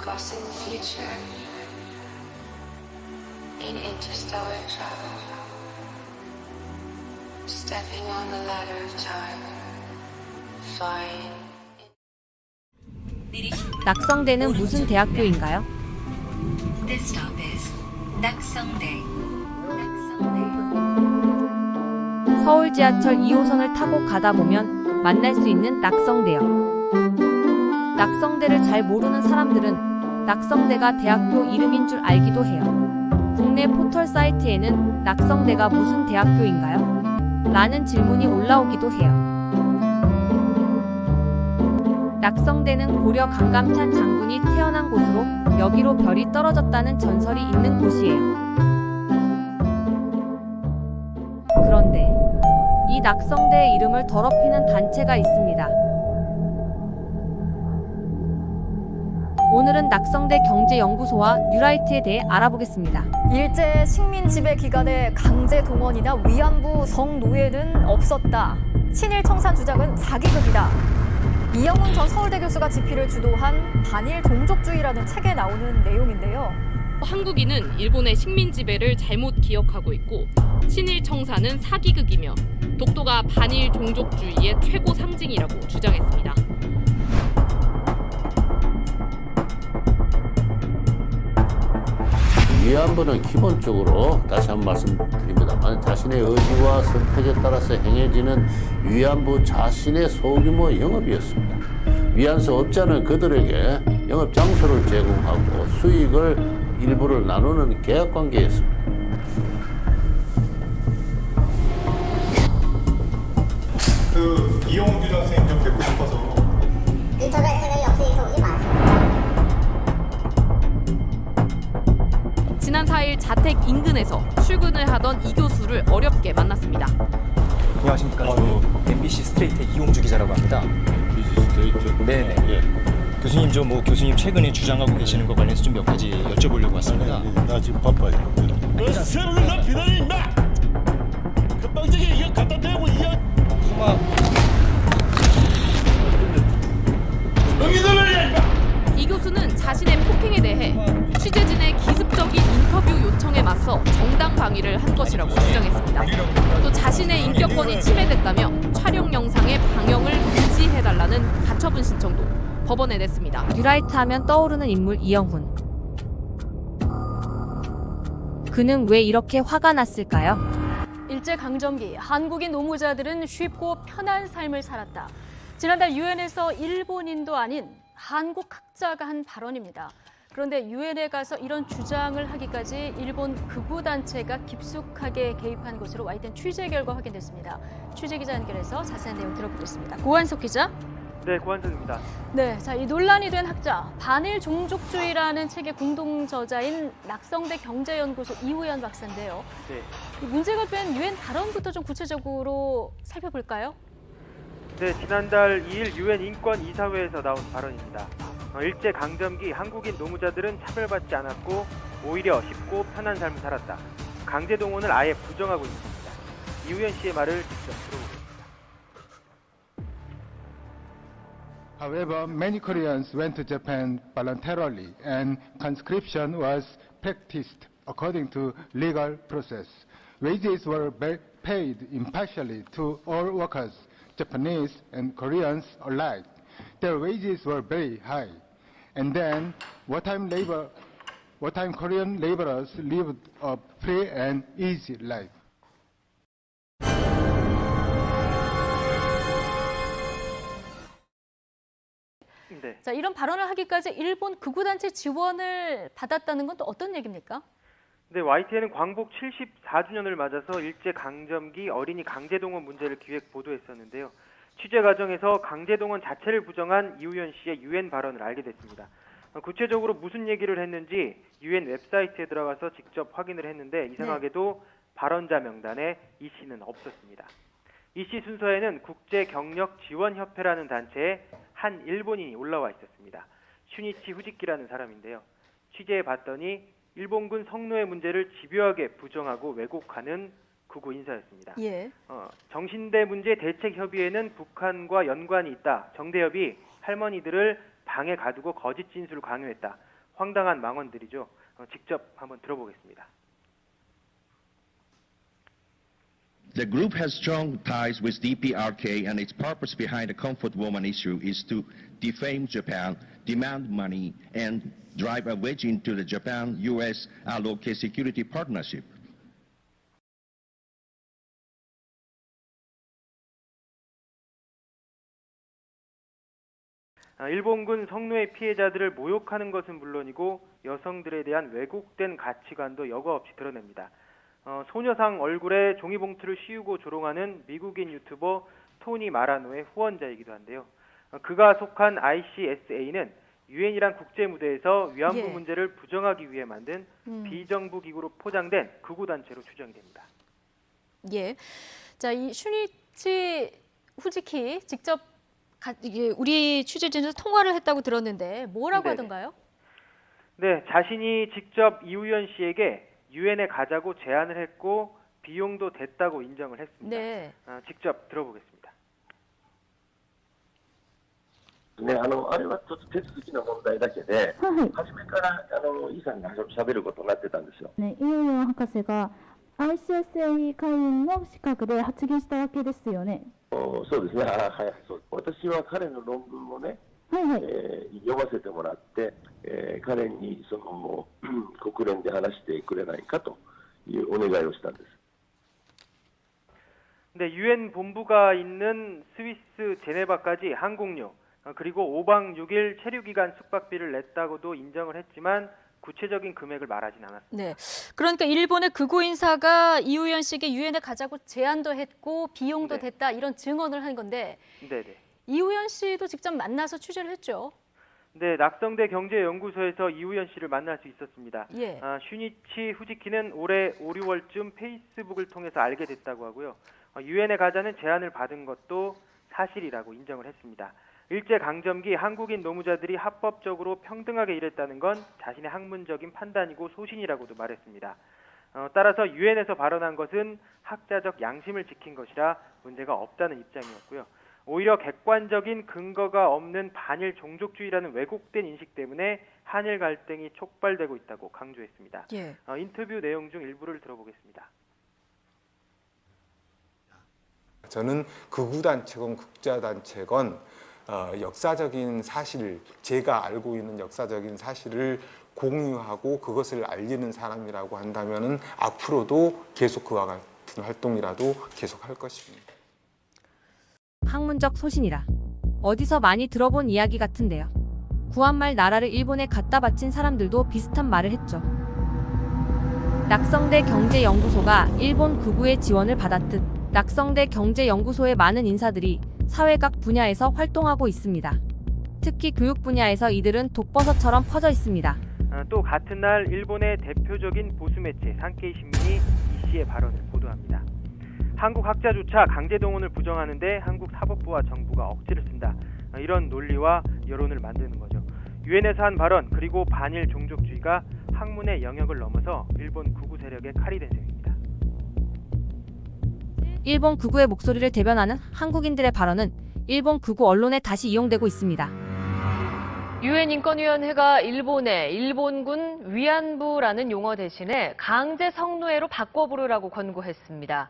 crossing the future in interstellar travel, stepping on the ladder of time, flying. 낙성대는 무슨 대학교인가요? This stop is 낙성대. 서울 지하철 2호선을 타고 가다 보면 만날 수 있는 낙성대역. 낙성대를 잘 모르는 사람들은 낙성대가 대학교 이름인 줄 알기도 해요. 국내 포털 사이트에는 낙성대가 무슨 대학교인가요? 라는 질문이 올라오기도 해요. 낙성대는 고려 강감찬 장군이 태어난 곳으로 여기로 별이 떨어졌다는 전설이 있는 곳이에요. 그런데 이 낙성대의 이름을 더럽히는 단체가 있습니다. 오늘은 낙성대 경제연구소와 뉴라이트에 대해 알아보겠습니다. 일제 식민 지배 기간에 강제 동원이나 위안부 성노예는 없었다. 친일 청산 주장은 사기극이다. 이영훈 전 서울대 교수가 집필을 주도한 반일 종족주의라는 책에 나오는 내용인데요. 한국인은 일본의 식민 지배를 잘못 기억하고 있고 친일 청산은 사기극이며 독도가 반일 종족주의의 최고 상징이라고 주장했습니다. 위안부는 기본적으로 다시 한번 말씀드립니다만 자신의 의지와 선택에 따라서 행해지는 위안부 자신의 소규모 영업이었습니다. 위안소 업자는 그들에게 영업 장소를 제공하고 수익을 일부를 나누는 계약관계였습니다. 이용훈 교장 선생님 좀 뵙고 싶어서. 인터넷 생각이 없으니까 오지 마세요. 지난 4일 자택 인근에서 출근을 하던 이 교수를 어렵게 만났습니다. 안녕하십니까. MBC 스트레이트의 이용주 기자라고 합니다. MBC 스트레이트? 네네. 예. 교수님, 교수님 최근에 주장하고 계시는 거 관련해서 좀 몇 가지 여쭤보려고 왔습니다. 나 지금 바빠요. 세력을 나 비난해 임마! 금방지게 이거 갖다 대고 이 교수는 자신의 폭행에 대해 취재진의 기습적인 인터뷰 요청에 맞서 정당 방위를 한 것이라고 주장했습니다. 또 자신의 인격권이 침해됐다며 촬영 영상의 방영을 금지해달라는 가처분 신청도 법원에 냈습니다. 뉴라이트 하면 떠오르는 인물 이영훈. 그는 왜 이렇게 화가 났을까요? 일제강점기 한국인 노무자들은 쉽고 편한 삶을 살았다. 지난달 유엔에서 일본인도 아닌 한국 학자가 한 발언입니다. 그런데 유엔에 가서 이런 주장을 하기까지 일본 극우단체가 깊숙하게 개입한 것으로 와이텐 취재 결과 확인됐습니다. 취재 기자 연결해서 자세한 내용 들어보겠습니다. 고한석 기자. 네, 고한석입니다. 네, 자, 이 논란이 된 학자, 반일 종족주의라는 책의 공동 저자인 낙성대 경제연구소 이우연 박사인데요. 네. 이 문제가 된 유엔 발언부터 좀 구체적으로 살펴볼까요? 네, 지난달 2일 유엔 인권이사회에서 나온 발언입니다. 일제 강점기 한국인 노무자들은 차별받지 않았고 오히려 쉽고 편한 삶을 살았다. 강제 동원을 아예 부정하고 있습니다. 이우연 씨의 말을 직접 들어보겠습니다. However, many Koreans went to Japan voluntarily and conscription was practiced according to legal process. Wages were paid impartially to all workers, Japanese and Koreans alike. Their wages were very high. And then wartime Korean laborers lived a free and easy life. 네. 자, 이런 발언을 하기까지 일본 극우단체 지원을 받았다는 건 또 어떤 얘기입니까? 네, YTN은 광복 74주년을 맞아서 일제강점기 어린이 강제동원 문제를 기획 보도했었는데요. 취재 과정에서 강제동원 자체를 부정한 이우연 씨의 유엔 발언을 알게 됐습니다. 구체적으로 무슨 얘기를 했는지 유엔 웹사이트에 들어가서 직접 확인을 했는데 이상하게도 발언자 명단에 이 씨는 없었습니다. 이 씨 순서에는 국제경력지원협회라는 단체에 한 일본인이 올라와 있었습니다. 슈니치 후지키라는 사람인데요. 취재해 봤더니 일본군 성노예 문제를 집요하게 부정하고 왜곡하는 극우 인사였습니다. 예. 정신대 문제 대책협의회는 북한과 연관이 있다. 정대협이 할머니들을 방에 가두고 거짓 진술을 강요했다. 황당한 망언들이죠. 직접 한번 들어보겠습니다. The group has strong ties with DPRK, and its purpose behind the comfort woman issue is to defame Japan, demand money, and drive a wedge into the Japan-U.S. allocated security partnership. 일본군 성노예 피해자들을 모욕하는 것은 물론이고 여성들에 대한 왜곡된 가치관도 여과 없이 드러냅니다. 소녀상 얼굴에 종이봉투를 씌우고 조롱하는 미국인 유튜버 토니 마라노의 후원자이기도 한데요. 그가 속한 ICSA는 유엔이란 국제 무대에서 위안부 문제를 부정하기 위해 만든 비정부 기구로 포장된 극우 단체로 추정이 됩니다. 예, 자, 이 슈니치 후지키 직접 우리 취재진에서 통화를 했다고 들었는데 뭐라고 하던가요? 네, 자신이 직접 이우연 씨에게 유엔에 가자고 제안을 했고 비용도 됐다고 인정을 했습니다. 네. 직접 들어보겠습니다. ね、あれはちょっと手続きの問題だけで、初めからイさんが喋ることになってたんですよ。ね、イウヨン博士が ICSA 会員の資格で発言したわけですよね。そうですね。はい、そう。私は彼の論文をね、読ませてもらって、彼にその国連で話してくれないかというお願いをしたんです。 네, 유엔 본부가 있는 스위스 제네바까지 항공료 그리고 5박 6일 체류기간 숙박비를 냈다고도 인정을 했지만 구체적인 금액을 말하진 않았습니다. 네, 그러니까 일본의 극우 인사가 이우연 씨에게 유엔에 가자고 제안도 했고 비용도 됐다 이런 증언을 한 건데 이우연 씨도 직접 만나서 취재를 했죠. 네, 낙성대 경제연구소에서 이우연 씨를 만날 수 있었습니다. 예. 슈니치 후지키는 올해 5, 6월쯤 페이스북을 통해서 알게 됐다고 하고요. 유엔에 가자는 제안을 받은 것도 사실이라고 인정을 했습니다. 일제강점기 한국인 노무자들이 합법적으로 평등하게 일했다는 건 자신의 학문적인 판단이고 소신이라고도 말했습니다. 따라서 유엔에서 발언한 것은 학자적 양심을 지킨 것이라 문제가 없다는 입장이었고요. 오히려 객관적인 근거가 없는 반일 종족주의라는 왜곡된 인식 때문에 한일 갈등이 촉발되고 있다고 강조했습니다. 예. 인터뷰 내용 중 일부를 들어보겠습니다. 저는 극우단체건 극자단체건 역사적인 사실, 제가 알고 있는 역사적인 사실을 공유하고 그것을 알리는 사람이라고 한다면 앞으로도 계속 그와 같은 활동이라도 계속할 것입니다. 학문적 소신이라 어디서 많이 들어본 이야기 같은데요. 구한말 나라를 일본에 갖다 바친 사람들도 비슷한 말을 했죠. 낙성대 경제연구소가 일본 극우의 지원을 받았듯 낙성대 경제연구소의 많은 인사들이 사회 각 분야에서 활동하고 있습니다. 특히 교육 분야에서 이들은 독버섯처럼 퍼져 있습니다. 또 같은 날 일본의 대표적인 보수 매체 산케이 신문이 이 씨의 발언을 보도합니다. 한국 학자조차 강제동원을 부정하는데 한국 사법부와 정부가 억지를 쓴다. 이런 논리와 여론을 만드는 거죠. 유엔에서 한 발언 그리고 반일 종족주의가 학문의 영역을 넘어서 일본 극우 세력의 칼이 된 셈입니다. 일본 극우의 목소리를 대변하는 한국인들의 발언은 일본 극우 언론에 다시 이용되고 있습니다. 유엔 인권위원회가 일본에 일본군 위안부라는 용어 대신에 강제 성노예로 바꿔 부르라고 권고했습니다.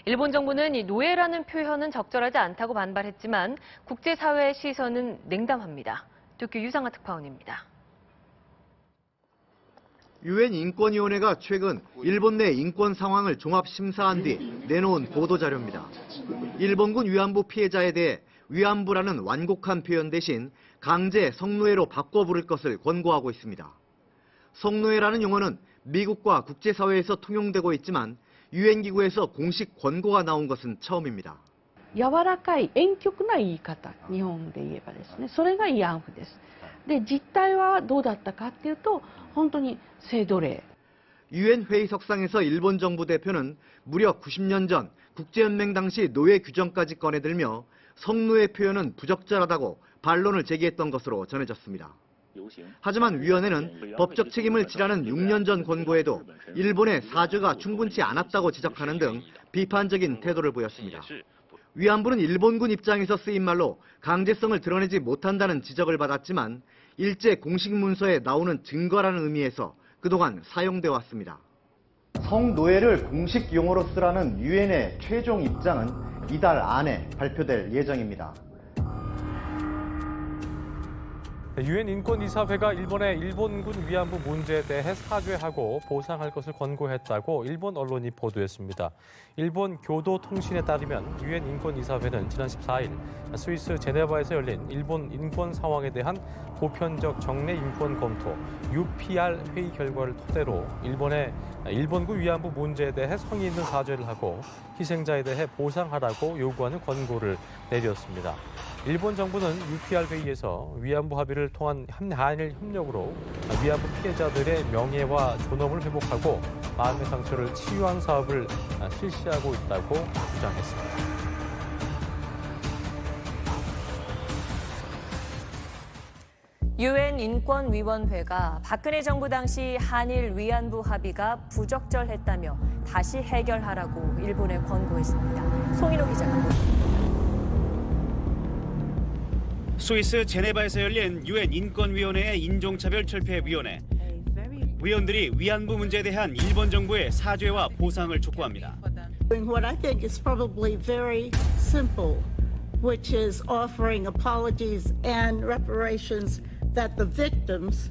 일본 정부는 이 노예라는 표현은 적절하지 않다고 반발했지만 국제사회의 시선은 냉담합니다. 도쿄 유상하 특파원입니다. 유엔 인권위원회가 최근 일본 내 인권 상황을 종합 심사한 뒤 내놓은 보도자료입니다. 일본군 위안부 피해자에 대해 위안부라는 완곡한 표현 대신 강제 성노예로 바꿔 부를 것을 권고하고 있습니다. 성노예라는 용어는 미국과 국제사회에서 통용되고 있지만 유엔 기구에서 공식 권고가 나온 것은 처음입니다. 柔らかい婉曲な言い方、日本で言えばですね、それが慰安婦です。で、実態はどうだったかっていうと、本当に性奴隷。 유엔 회의석상에서 일본 정부 대표는 무려 90년 전 국제연맹 당시 노예 규정까지 꺼내들며 성노예 표현은 부적절하다고 반론을 제기했던 것으로 전해졌습니다. 하지만 위원회는 법적 책임을 지라는 6년 전 권고에도 일본의 사죄가 충분치 않았다고 지적하는 등 비판적인 태도를 보였습니다. 위안부는 일본군 입장에서 쓰인 말로 강제성을 드러내지 못한다는 지적을 받았지만 일제 공식 문서에 나오는 증거라는 의미에서 그동안 사용돼 왔습니다. 성노예를 공식 용어로 쓰라는 유엔의 최종 입장은 이달 안에 발표될 예정입니다. 유엔 인권이사회가 일본의 일본군 위안부 문제에 대해 사죄하고 보상할 것을 권고했다고 일본 언론이 보도했습니다. 일본 교도통신에 따르면 유엔 인권이사회는 지난 14일 스위스 제네바에서 열린 일본 인권 상황에 대한 보편적 정례 인권 검토 UPR 회의 결과를 토대로 일본군 위안부 문제에 대해 성의 있는 사죄를 하고 희생자에 대해 보상하라고 요구하는 권고를 내렸습니다. 일본 정부는 UPR 회의에서 위안부 합의를 통한 한일 협력으로 위안부 피해자들의 명예와 존엄을 회복하고 마음의 상처를 치유한 사업을 실시하고 있다고 주장했습니다. 유엔 인권위원회가 박근혜 정부 당시 한일 위안부 합의가 부적절했다며 다시 해결하라고 일본에 권고했습니다. 송인호 기자가 보도합니다. 스위스 제네바에서 열린 유엔 인권위원회의 인종차별철폐위원회. 위원들이 위안부 문제에 대한 일본 정부의 사죄와 보상을 촉구합니다. What I think is probably very simple, which is offering apologies and reparations that the victims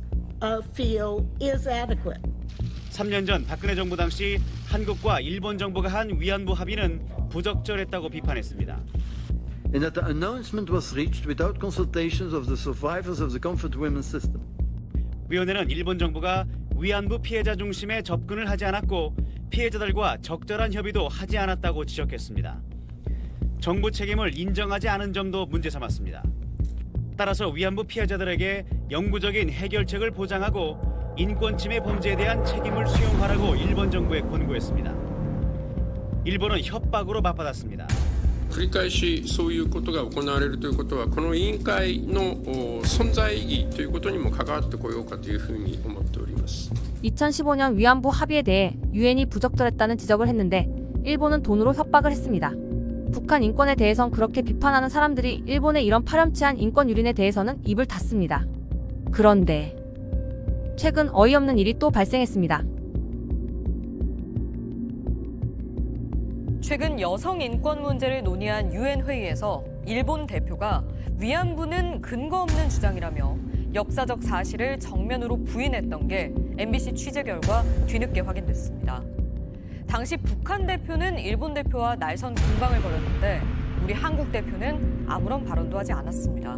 feel is adequate. 3년 전 박근혜 정부 당시 한국과 일본 정부가 한 위안부 합의는 부적절했다고 비판했습니다. And that the announcement was reached without consultations of the survivors of the comfort women system. 위원회는 일본 정부가 위안부 피해자 중심의 접근을 하지 않았고 피해자들과 적절한 협의도 하지 않았다고 지적했습니다. 정부 책임을 인정하지 않은 점도 문제 삼았습니다. 따라서 위안부 피해자들에게 영구적인 해결책을 보장하고 인권 침해 범죄에 대한 책임을 수용하라고 일본 정부에 권고했습니다. 일본은 협박으로 맞받았습니다. 繰り返しそういうことが行われるということはこの委員会の存在意義ということにも関わってこようかというふうに思っております。 2015년 위안부 합의에 대해 유엔이 부적절했다는 지적을 했는데 일본은 돈으로 협박을 했습니다. 북한 인권에 대해선 그렇게 비판하는 사람들이 일본의 이런 파렴치한 인권 유린에 대해서는 입을 닫습니다. 그런데 최근 어이없는 일이 또 발생했습니다. 최근 여성 인권 문제를 논의한 유엔 회의에서 일본 대표가 위안부는 근거 없는 주장이라며 역사적 사실을 정면으로 부인했던 게 MBC 취재 결과 뒤늦게 확인됐습니다. 당시 북한 대표는 일본 대표와 날선 공방을 벌였는데 우리 한국 대표는 아무런 발언도 하지 않았습니다.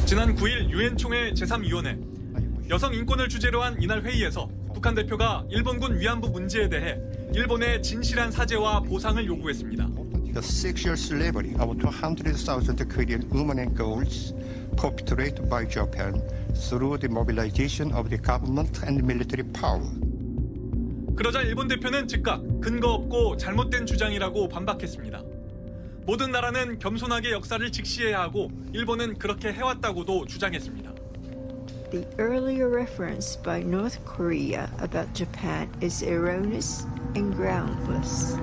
지난 9일 유엔 총회 제3위원회 여성 인권을 주제로 한 이날 회의에서 북한 대표가 일본군 위안부 문제에 대해 일본의 진실한 사죄와 보상을 요구했습니다. The sexual slavery of 200,000 Korean women and girls perpetrated by Japan through the mobilization of the government and military power. 그러자 일본 대표는 즉각 근거 없고 잘못된 주장이라고 반박했습니다. 모든 나라는 겸손하게 역사를 직시해야 하고 일본은 그렇게 해왔다고도 주장했습니다. The earlier reference by North Korea about Japan is erroneous and groundless.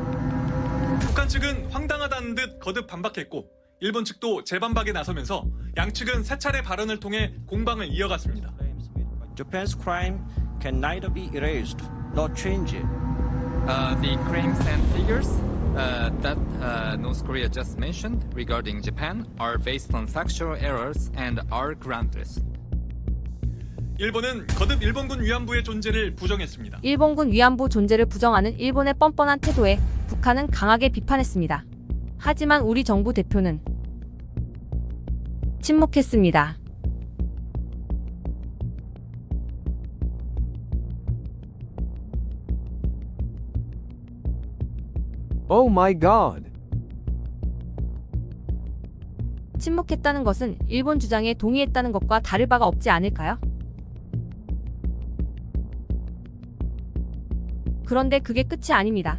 북한 측은 황당하다는 듯 거듭 반박했고 일본 측도 재반박에 나서면서 양측은 세 차례 발언을 통해 공방을 이어갔습니다. Japan's crime can neither be erased nor changed. The claims and figures that North Korea just mentioned regarding Japan are based on factual errors and are groundless. 일본은 거듭 일본군 위안부의 존재를 부정했습니다. 일본군 위안부 존재를 부정하는 일본의 뻔뻔한 태도에 북한은 강하게 비판했습니다. 하지만 우리 정부 대표는 침묵했습니다. Oh my God. 침묵했다는 것은 일본 주장에 동의했다는 것과 다를 바가 없지 않을까요? 그런데 그게 끝이 아닙니다.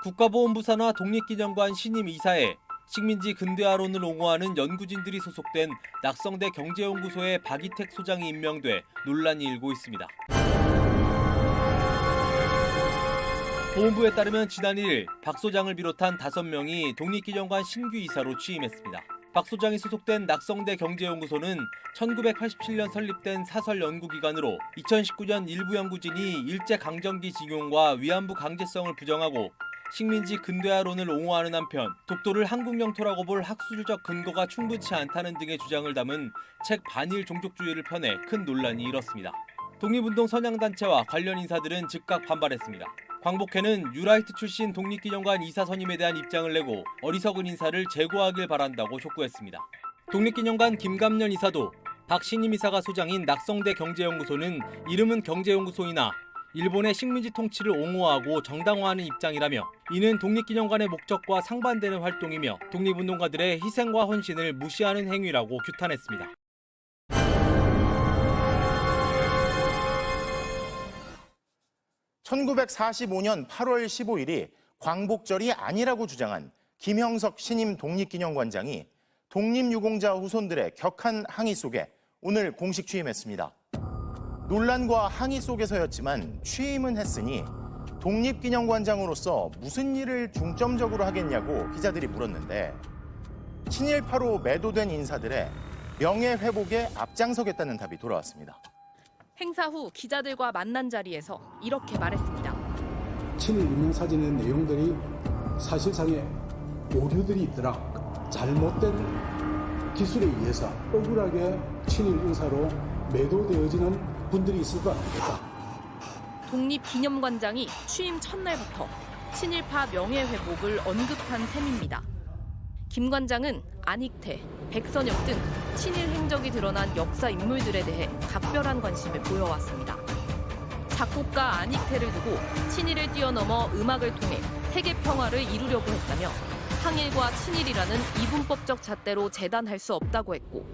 국가보훈부 산하 독립기념관 신임 이사에 식민지 근대화론을 옹호하는 연구진들이 소속된 낙성대 경제연구소의 박이택 소장이 임명돼 논란이 일고 있습니다. 보훈부에 따르면 지난 1일 박 소장을 비롯한 5명이 독립기념관 신규 이사로 취임했습니다. 박 소장이 소속된 낙성대 경제연구소는 1987년 설립된 사설 연구기관으로 2019년 일부 연구진이 일제강점기 징용과 위안부 강제성을 부정하고 식민지 근대화론을 옹호하는 한편 독도를 한국 영토라고 볼 학술적 근거가 충분치 않다는 등의 주장을 담은 책 반일 종족주의를 펴내 큰 논란이 일었습니다. 독립운동 선양단체와 관련 인사들은 즉각 반발했습니다. 광복회는 뉴라이트 출신 독립기념관 이사 선임에 대한 입장을 내고 어리석은 인사를 제거하길 바란다고 촉구했습니다. 독립기념관 김감년 이사도 박 신임 이사가 소장인 낙성대 경제연구소는 이름은 경제연구소이나 일본의 식민지 통치를 옹호하고 정당화하는 입장이라며 이는 독립기념관의 목적과 상반되는 활동이며 독립운동가들의 희생과 헌신을 무시하는 행위라고 규탄했습니다. (1945년 8월 15일이) 광복절이 아니라고 주장한 김형석 신임 독립기념관장이 독립유공자 후손들의 격한 항의 속에 오늘 공식 취임했습니다. 논란과 항의 속에서였지만 취임은 했으니 독립기념관장으로서 무슨 일을 중점적으로 하겠냐고 기자들이 물었는데 친일파로 매도된 인사들의 명예회복에 앞장서겠다는 답이 돌아왔습니다. 행사 후 기자들과 만난 자리에서 이렇게 말했습니다. 친일 유명사진의 내용들이 사실상의 오류들이 있더라. 잘못된 기술에 의해서 억울하게 친일 인사로 매도되어지는 분들이 있을 것 같다. 독립기념관장이 취임 첫날부터 친일파 명예회복을 언급한 셈입니다. 김 관장은 안익태, 백선엽 등 친일 행적이 드러난 역사 인물들에 대해 각별한 관심을 보여왔습니다. 작곡가 안익태를 두고 친일을 뛰어넘어 음악을 통해 세계 평화를 이루려고 했다며 항일과 친일이라는 이분법적 잣대로 재단할 수 없다고 했고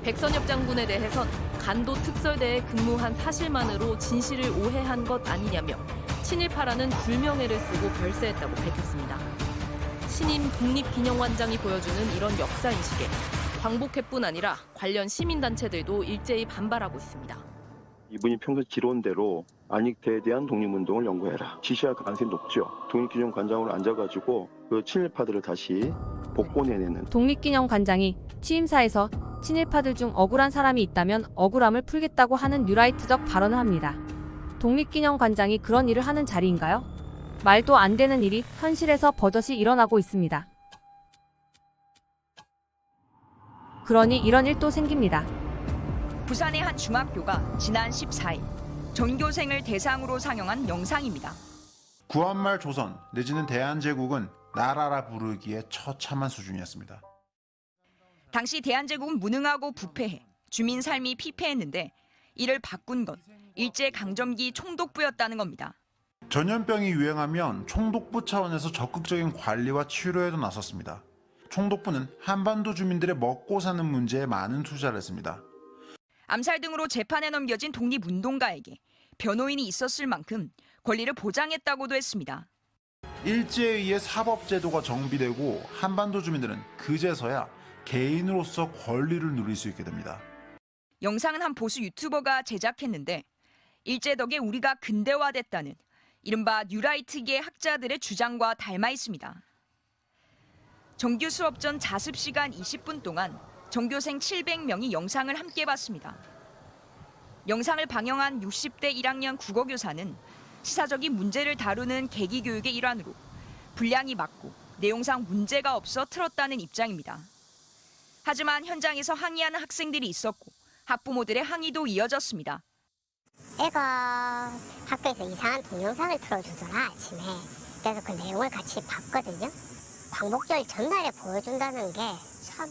백선엽 장군에 대해선 간도 특설대에 근무한 사실만으로 진실을 오해한 것 아니냐며 친일파라는 불명예를 쓰고 별세했다고 밝혔습니다. 신임 독립기념관장이 보여주는 이런 역사인식에 광복회뿐 아니라 관련 시민단체들도 일제히 반발하고 있습니다. 이분이 평소 지론대로 안익태에 대한 독립운동을 연구해라. 지시할 가능성이 높죠. 독립기념관장으로 앉아가지고 그 친일파들을 다시 복권해내는. 독립기념관장이 취임사에서 친일파들 중 억울한 사람이 있다면 억울함을 풀겠다고 하는 뉴라이트적 발언을 합니다. 독립기념관장이 그런 일을 하는 자리인가요? 말도 안 되는 일이 현실에서 버젓이 일어나고 있습니다. 그러니 이런 일도 생깁니다. 부산의 한 중학교가 지난 14일 전교생을 대상으로 상영한 영상입니다. 구한말 조선 내지는 대한제국은 나라라 부르기에 처참한 수준이었습니다. 당시 대한제국은 무능하고 부패해 주민 삶이 피폐했는데 이를 바꾼 건 일제강점기 총독부였다는 겁니다. 전염병이 유행하면 총독부 차원에서 적극적인 관리와 치료에도 나섰습니다. 총독부는 한반도 주민들의 먹고 사는 문제에 많은 투자를 했습니다. 암살 등으로 재판에 넘겨진 독립운동가에게 변호인이 있었을 만큼 권리를 보장했다고도 했습니다. 일제에 의해 사법제도가 정비되고 한반도 주민들은 그제서야 개인으로서 권리를 누릴 수 있게 됩니다. 영상은 한 보수 유튜버가 제작했는데 일제 덕에 우리가 근대화됐다는 이른바 뉴라이트계 학자들의 주장과 닮아 있습니다. 정규 수업 전 자습 시간 20분 동안 전교생 700명이 영상을 함께 봤습니다. 영상을 방영한 60대 1학년 국어교사는 시사적인 문제를 다루는 계기 교육의 일환으로 분량이 맞고 내용상 문제가 없어 틀었다는 입장입니다. 하지만 현장에서 항의하는 학생들이 있었고 학부모들의 항의도 이어졌습니다. 애가 학교에서 이상한 동영상을 틀어주더라 아침에. 그래서 그 내용을 같이 봤거든요. 광복절 전날에 보여준다는 게 참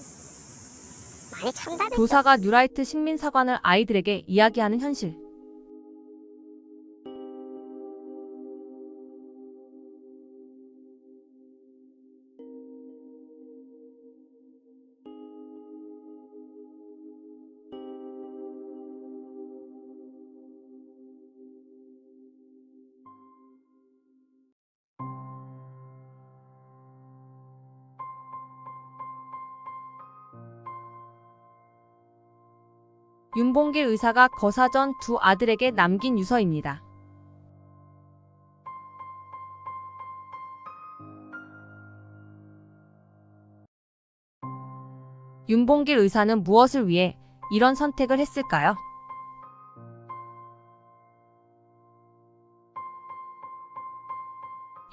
많이 참다르죠. 교사가 뉴라이트 식민사관을 아이들에게 이야기하는 현실. 윤봉길 의사가 거사 전 두 아들에게 남긴 유서입니다. 윤봉길 의사는 무엇을 위해 이런 선택을 했을까요?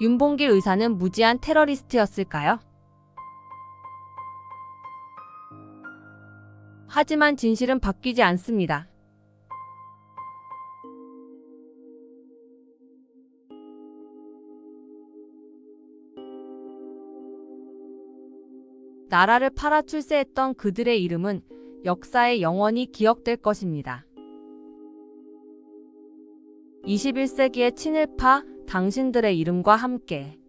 윤봉길 의사는 무지한 테러리스트였을까요? 하지만 진실은 바뀌지 않습니다. 나라를 팔아 출세했던 그들의 이름은 역사에 영원히 기억될 것입니다. 21세기의 친일파 당신들의 이름과 함께